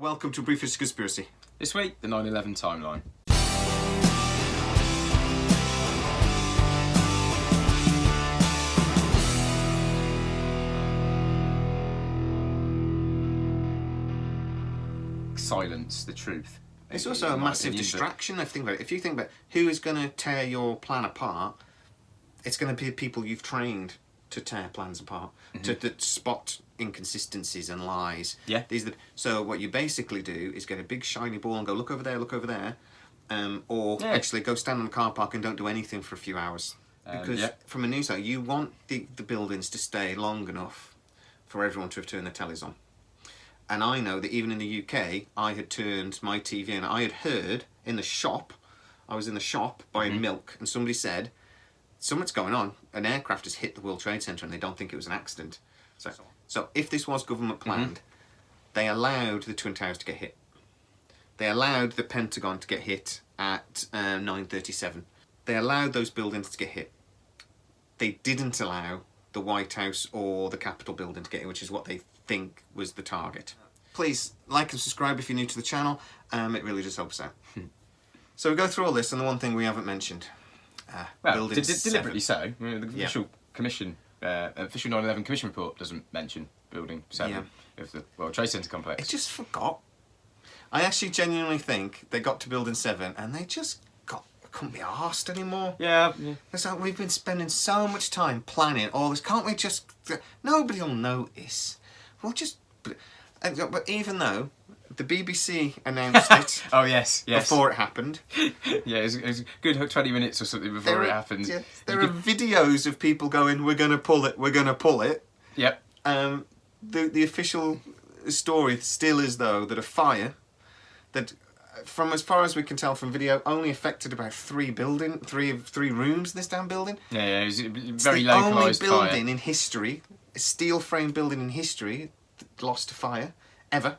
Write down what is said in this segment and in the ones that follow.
Welcome to Briefest Conspiracy. This week, the 9/11 timeline. Silence the truth. It's also a massive distraction. If you think about who is going to tear your plan apart, it's going to be people you've trained to tear plans apart, to spot inconsistencies and lies. Yeah. So what you basically do is get a big shiny ball and go, look over there, or actually go stand in the car park and don't do anything for a few hours. Because from a news site, you want the buildings to stay long enough for everyone to have turned their tellies on. And I know that even in the UK, I had turned my TV and I had heard in the shop, I was in the shop buying milk, and somebody said, something's going on. An aircraft has hit the World Trade Center and they don't think it was an accident. So if this was government planned, they allowed the Twin Towers to get hit. They allowed the Pentagon to get hit at 9:37. They allowed those buildings to get hit. They didn't allow the White House or the Capitol building to get hit, which is what they think was the target. Please like and subscribe if you're new to the channel. It really just helps out. So we go through all this, and the one thing we haven't mentioned, Building deliberately 7. so. The official commission, official 9/11 commission report doesn't mention Building 7 of the World Trade Center complex. It just forgot. I actually genuinely think they got to Building 7 and they just couldn't be arsed anymore. Yeah. It's like, we've been spending so much time planning all this. Can't we just... Nobody will notice. We'll just... But even though the BBC announced it... Oh, yes. Before it happened. Yeah, it was a good 20 minutes or something before it happened. Yeah, there are videos of people going, we're going to pull it. Yep. The official story still is, though, that a fire that... From as far as we can tell from video, only affected about three rooms in this damn building. Yeah, it was a very it's the localised only building in history, a steel frame building in history, that lost to fire, ever.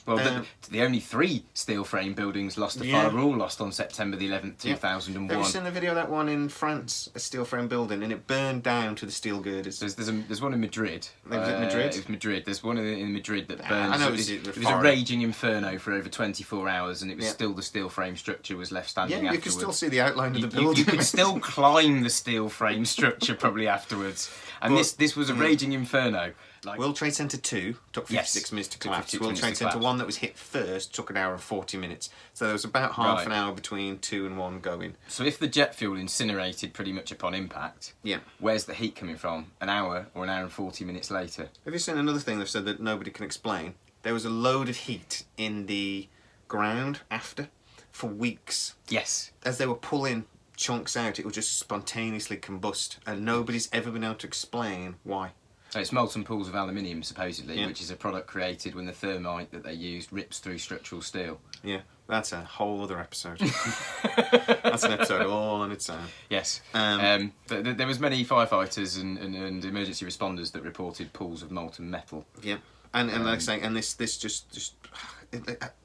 Well, the only 3 steel frame buildings lost to fire were all lost on September the 11th, 2001. Have you seen the video of that one in France, a steel frame building, and it burned down to the steel girders? There's one in Madrid. Was it Madrid? It was Madrid. There's one in Madrid that burned. I know it was a raging inferno for over 24 hours, and it was still the steel frame structure was left standing afterwards. You could still see the outline of the building. You could still climb the steel frame structure probably afterwards. And this was a raging inferno. World Trade Center 2 took 56 minutes to collapse. World Trade Center 1 that was hit first took an hour and 40 minutes. So there was about half an hour between 2 and 1 going. So if the jet fuel incinerated pretty much upon impact, where's the heat coming from? An hour or an hour and 40 minutes later? Have you seen another thing they've said that nobody can explain? There was a load of heat in the ground after for weeks. Yes. As they were pulling chunks out, it would just spontaneously combust, and nobody's ever been able to explain why. It's molten pools of aluminium, supposedly, which is a product created when the thermite that they used rips through structural steel. Yeah, that's a whole other episode. That's an episode all on its own. Yes. There was many firefighters and emergency responders that reported pools of molten metal. Yeah, and like I say, and this just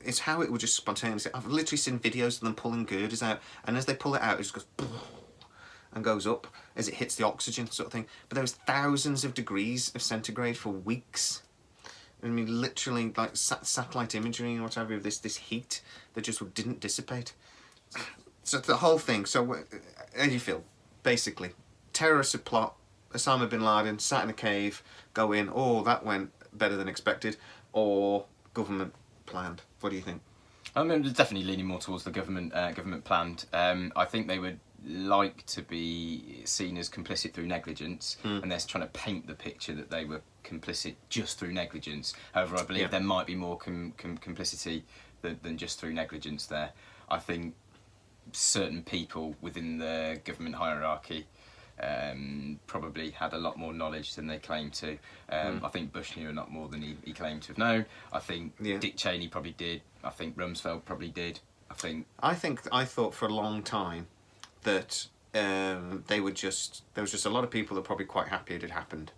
it's how it would just spontaneously... I've literally seen videos of them pulling girders out, and as they pull it out, it just goes... and goes up as it hits the oxygen sort of thing. But there was thousands of degrees of centigrade for weeks. I mean, literally, like satellite imagery and whatever of this heat that just didn't dissipate. So the whole thing. So how do you feel? Basically, terrorist plot. Osama bin Laden sat in a cave, going, "Oh, that went better than expected," or government planned. What do you think? I'm definitely leaning more towards the government planned. I think they would like to be seen as complicit through negligence, and they're trying to paint the picture that they were complicit just through negligence. However, I believe there might be more complicity than just through negligence there. I think certain people within the government hierarchy probably had a lot more knowledge than they claimed to. I think Bush knew a lot more than he claimed to have known. I think Dick Cheney probably did. I think Rumsfeld probably did. I thought for a long time that there was just a lot of people that were probably quite happy it had happened.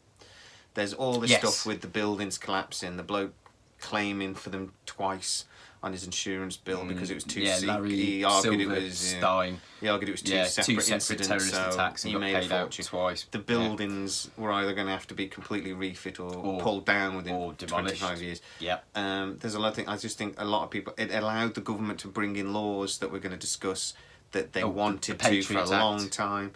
There's all this stuff with the buildings collapsing. The bloke claiming for them twice on his insurance bill because it was two. Larry he argued Silverstein. He argued it was two separate incidents, terrorist so attacks, and he got made paid a out fortune. twice. The buildings were either going to have to be completely refit or pulled down within 25 years. Yeah. There's a lot of things. I just think a lot of people. It allowed the government to bring in laws that we're going to discuss that they wanted to for a long time.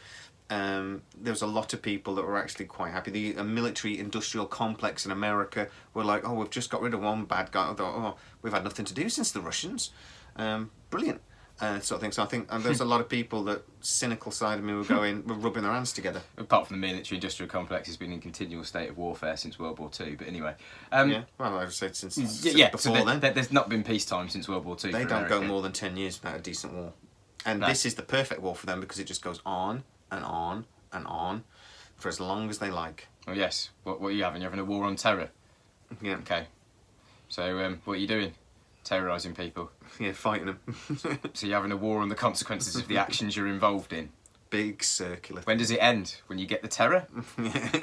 There was a lot of people that were actually quite happy. The military-industrial complex in America were like, "Oh, we've just got rid of one bad guy. I thought, oh, we've had nothing to do since the Russians." Brilliant, sort of thing. So I think there's a lot of people that cynical side of me were rubbing their hands together. Apart from the military-industrial complex, has been in continual state of warfare since World War II. But anyway, well, I would say since before then. There's not been peacetime since World War II. They don't go more than 10 years without a decent war, and this is the perfect war for them because it just goes on and on and on for as long as they like. Oh yes. What are you having? You're having a war on terror? Yeah. Okay. So what are you doing? Terrorising people? Yeah, fighting them. So you're having a war on the consequences of the actions you're involved in? Big circular. When does it end? When you get the terror? Yeah.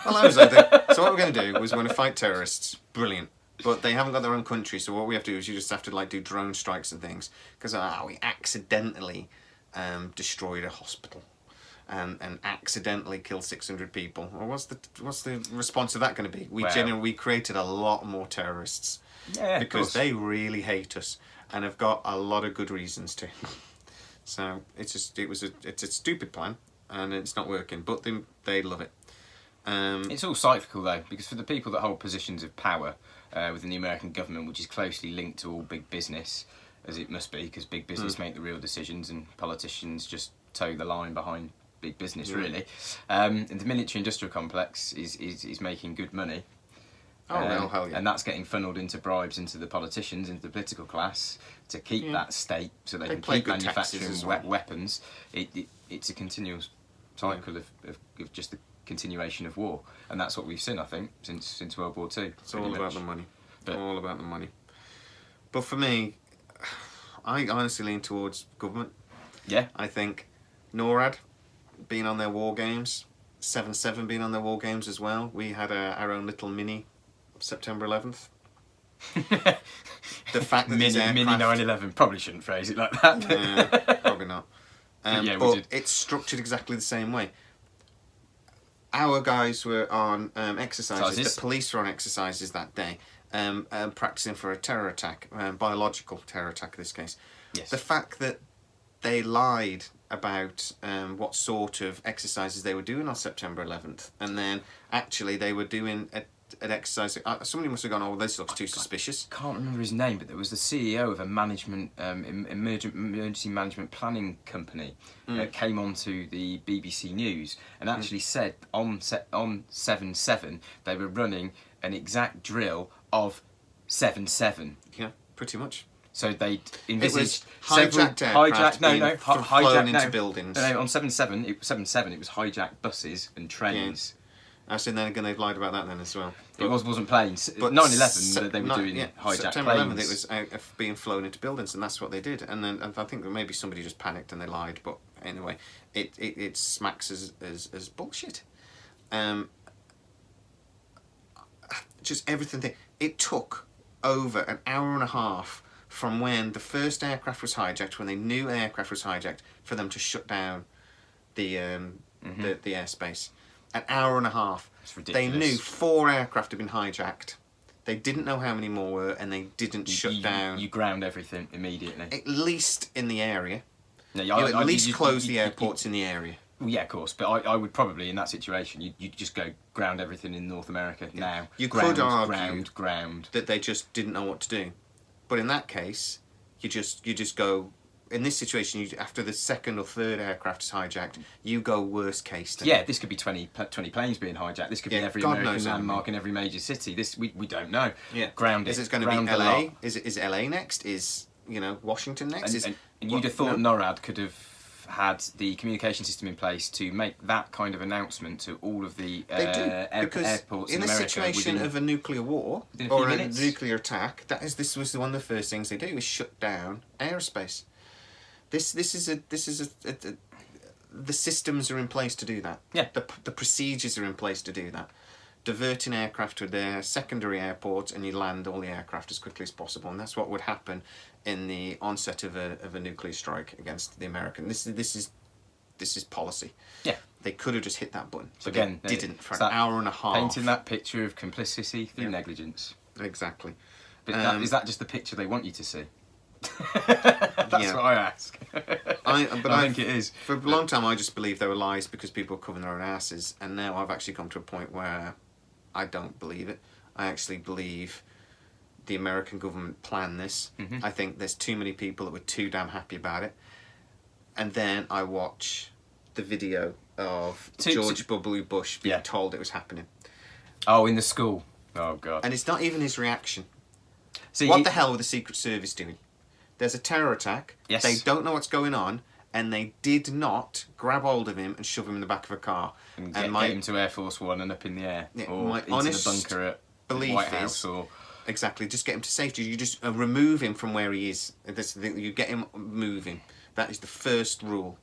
Well, I was like, so what we're going to do is we're going to fight terrorists. Brilliant. But they haven't got their own country, so what we have to do is you just have to like do drone strikes and things because we accidentally destroyed a hospital. And accidentally killed 600 people. Well, what's the response to that going to be? We created a lot more terrorists. Yeah, because they really hate us and have got a lot of good reasons to. So it's a stupid plan and it's not working, but they love it. It's all cyclical though, because for the people that hold positions of power within the American government, which is closely linked to all big business, as it must be, because big business make the real decisions and politicians just toe the line behind big business, really. And the military-industrial complex is making good money. Oh, hell yeah. And that's getting funneled into bribes into the politicians, into the political class, to keep that state so they can keep manufacturing weapons. It's a continual cycle of just the continuation of war. And that's what we've seen, I think, since World War II. It's all about the money. All about the money. But for me, I honestly lean towards government. Yeah. I think NORAD being on their war games, 7/7 being on their war games as well. We had our own little mini September 11th. The fact that mini 9/11, probably shouldn't phrase it like that. Yeah, probably not. Yeah, but it's structured exactly the same way. Our guys were on exercises. The police were on exercises that day, practicing for a terror attack, biological terror attack in this case. Yes. The fact that they lied about what sort of exercises they were doing on September 11th, and then actually they were doing an exercise. Somebody must have gone, "Oh, this looks too suspicious." I can't remember his name, but there was the CEO of a management emergency management planning company that came onto the BBC News and actually said on 7/7 they were running an exact drill of 7/7. Yeah, pretty much. So they envisaged hijacked flown into buildings. No, on 7/7 it was hijacked buses and trains. Yeah. Actually, they're going to lied about that then as well. But it wasn't planes. But 9/11, they were doing hijacked September planes. 11th, it was being flown into buildings, and that's what they did. And then I think that maybe somebody just panicked and they lied. But anyway, it smacks as bullshit. Just everything. It took over an hour and a half from when the first aircraft was hijacked, when they knew an aircraft was hijacked, for them to shut down the airspace. An hour and a half. It's ridiculous. They knew 4 aircraft had been hijacked. They didn't know how many more were, and they didn't shut down. You ground everything immediately. At least in the area. No, you at least close the airports in the area. Well, yeah, of course. But I would probably, in that situation, you'd just go ground everything in North America now. You could argue ground. that they just didn't know what to do. But in that case, you just go. In this situation, after the second or third aircraft is hijacked, you go worst case. Yeah, this could be 20 planes being hijacked. This could be every American landmark in every major city. This we don't know. Yeah, ground it. Is it going to be LA? Is LA next? Is Washington next? And you'd have thought NORAD could have had the communication system in place to make that kind of announcement to all of the airports in America. In a situation of a nuclear war or a nuclear attack, this was one of the first things they do is shut down airspace. This is the systems are in place to do that. Yeah. The procedures are in place to do that. diverting aircraft to their secondary airports, and you land all the aircraft as quickly as possible. And that's what would happen in the onset of a nuclear strike against the American. This is policy. Yeah. They could have just hit that button, but Again, they didn't for an hour and a half. Painting that picture of complicity through negligence. Exactly. But is that just the picture they want you to see? That's what I ask. I think it is. For a long time, I just believed they were lies because people were covering their own asses, and now I've actually come to a point where I don't believe it. I actually believe the American government planned this. I think there's too many people that were too damn happy about it. And then I watch the video of George W. Bush being told it was happening. Oh, in the school. Oh, God. And it's not even his reaction. See, what the hell were the Secret Service doing? There's a terror attack. Yes. They don't know what's going on, and they did not grab hold of him and shove him in the back of a car. And get him to Air Force One and up in the air. Yeah, or my into honest the bunker at belief White House. Or... Exactly, just get him to safety. You just remove him from where he is. You get him moving. That is the first rule.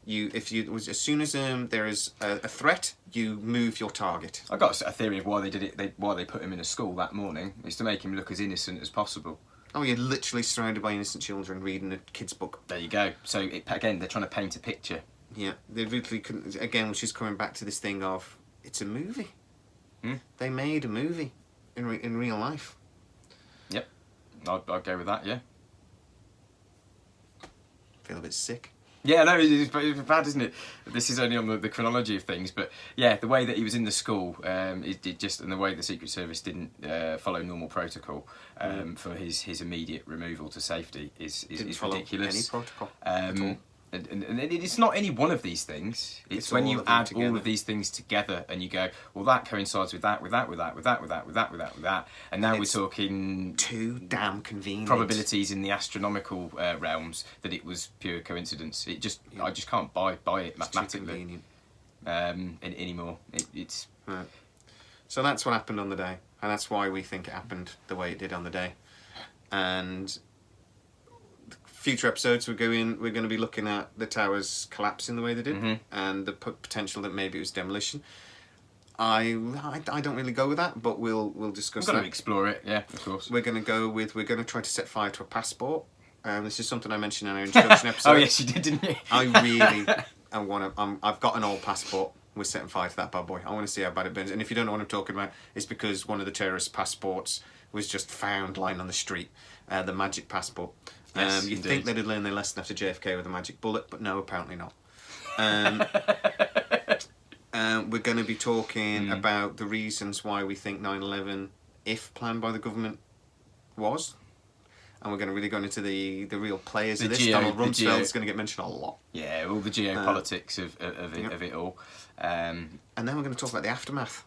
As soon as there is a threat, you move your target. I got a theory of why they did it. Why they put him in a school that morning is to make him look as innocent as possible. Oh, you're literally surrounded by innocent children reading a kid's book. There you go. So again, they're trying to paint a picture. Yeah, they literally couldn't. Again, which is coming back to this thing of it's a movie. They made a movie in real life. Yep, I'd go with that. Yeah. Feel a bit sick. Yeah, no, it's bad, isn't it? This is only on the chronology of things, but yeah, the way that he was in the school, and the way the Secret Service didn't follow normal protocol for his immediate removal to safety is ridiculous. Any protocol at all. And it's not any one of these things. It's when you add all of these things together and you go, well, that coincides with that, and now we're talking too damn convenient probabilities in the astronomical realms that it was pure coincidence. I just can't buy it mathematically anymore. It's right. So that's what happened on the day, and that's why we think it happened the way it did on the day. And future episodes we're going to be looking at the towers collapsing the way they did, and the potential that maybe it was demolition. I don't really go with that, but we'll discuss that. We're going to explore it, yeah, of course. We're going to try to set fire to a passport. This is something I mentioned in our introduction episode. Oh yes, you did, didn't you? I've got an old passport. We're setting fire to that bad boy. I want to see how bad it burns. And if you don't know what I'm talking about, it's because one of the terrorist passports was just found lying on the street. The magic passport. Yes, you'd think they'd have learned their lesson after JFK with a magic bullet, but no, apparently not. We're going to be talking about the reasons why we think 9/11, if planned by the government, was. And we're going to really go into the real players of this. Donald Rumsfeld is going to get mentioned a lot. Yeah, all the geopolitics of it all. And then we're going to talk about the aftermath.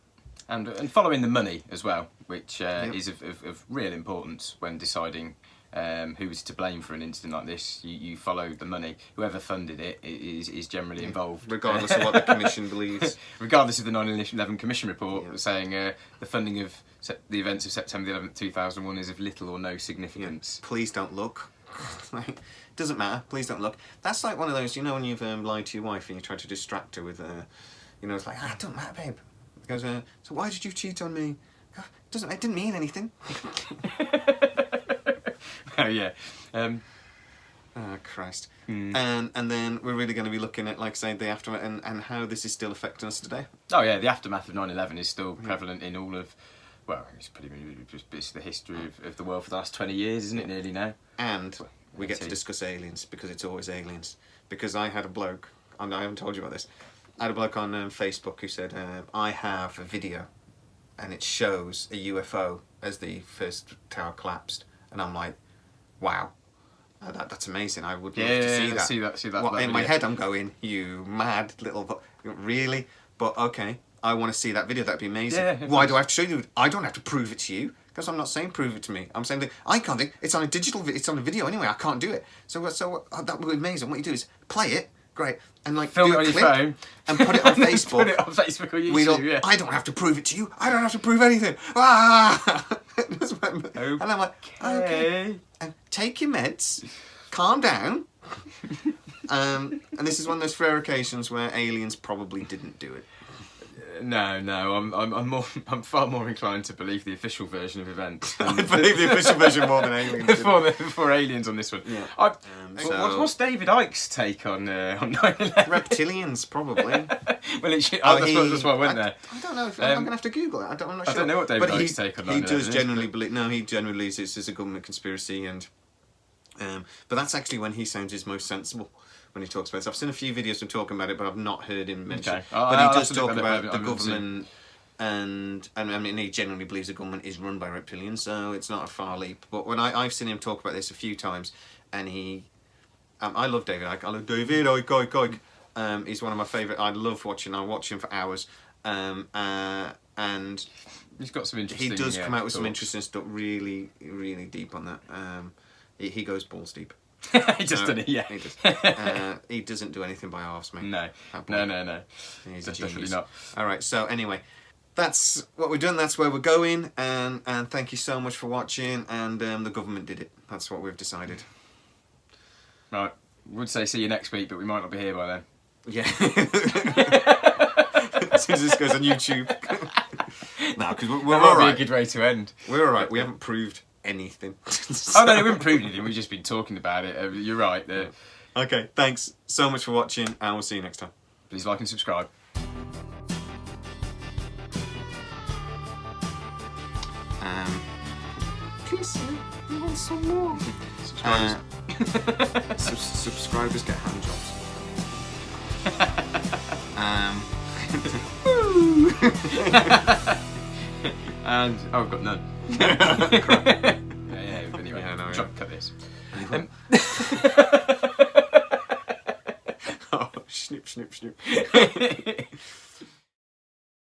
And following the money as well, which is of real importance when deciding who was to blame for an incident like this. You follow the money. Whoever funded it is generally involved. Regardless of what the Commission believes. Regardless of the 9/11 Commission report saying the funding of the events of September the 11th, 2001 is of little or no significance. Yeah. Please don't look. Like, doesn't matter. Please don't look. That's like one of those, when you've lied to your wife and you try to distract her with, it's like, it doesn't matter, babe. It goes, so why did you cheat on me? It didn't mean anything. Oh yeah. Oh Christ. And then we're really going to be looking at, like I say, the aftermath and how this is still affecting us today. Oh yeah, the aftermath of 9/11 is still prevalent in all of, it's it's the history of the world for the last 20 years, isn't it, nearly now? And we get to discuss aliens, because it's always aliens. Because I had a bloke, I haven't told you about this, I had a bloke on Facebook who said, I have a video and it shows a UFO as the first tower collapsed. And I'm like, wow, that's amazing. I would love to see that. See that. Well, in my head, I'm going, you mad little... Really? But okay, I want to see that video. That'd be amazing. Yeah, why do I have to show you? I don't have to prove it to you. Because I'm not saying prove it to me. I'm saying that I can't do it. It's on a it's on a video anyway. I can't do it. So that would be amazing. What you do is play it. Great. And film it on your phone and put it on Facebook. Put it on Facebook or YouTube. I don't have to prove it to you. I don't have to prove anything. Ah! And I'm like, okay. And take your meds. Calm down. And this is one of those rare occasions where aliens probably didn't do it. I'm far more inclined to believe the official version of events. I believe the official version more than aliens. for aliens on this one. Yeah. What's David Icke's take on 9/11? Reptilians, probably. Well, that's why I went there. I don't know. I'm going to have to Google it. I'm not sure. I don't know what David Icke's take on 9/11 He does is, generally believe. No, he generally believes it's a government conspiracy, and but that's actually when he sounds his most sensible. When he talks about it. I've seen a few videos of him talking about it, but I've not heard him mention it. But he does talk about the government, and I mean, he generally believes the government is run by reptilians, so it's not a far leap. But when I've seen him talk about this a few times, and I love David Icke. I love David Icke. He's one of my favourite. I watch him for hours. And he's got some interesting. He does come out with some interesting stuff, really, really deep on that. He goes balls deep. He just done it, yeah. He does. He doesn't do anything by arse, mate. No. He's definitely not. All right, so anyway, that's what we've done. That's where we're going, and thank you so much for watching. And the government did it. That's what we've decided. Right, would say see you next week, but we might not be here by then. Yeah. As soon as this goes on YouTube. No, because we're all right. Be a good way to end. We're all right. We haven't proved anything. Oh no, we haven't proved anything. We've just been talking about it. You're right. Okay, thanks so much for watching, and we'll see you next time. Please like and subscribe. Please, we want some more. Subscribers. Subscribers get hand jobs. And I've got none.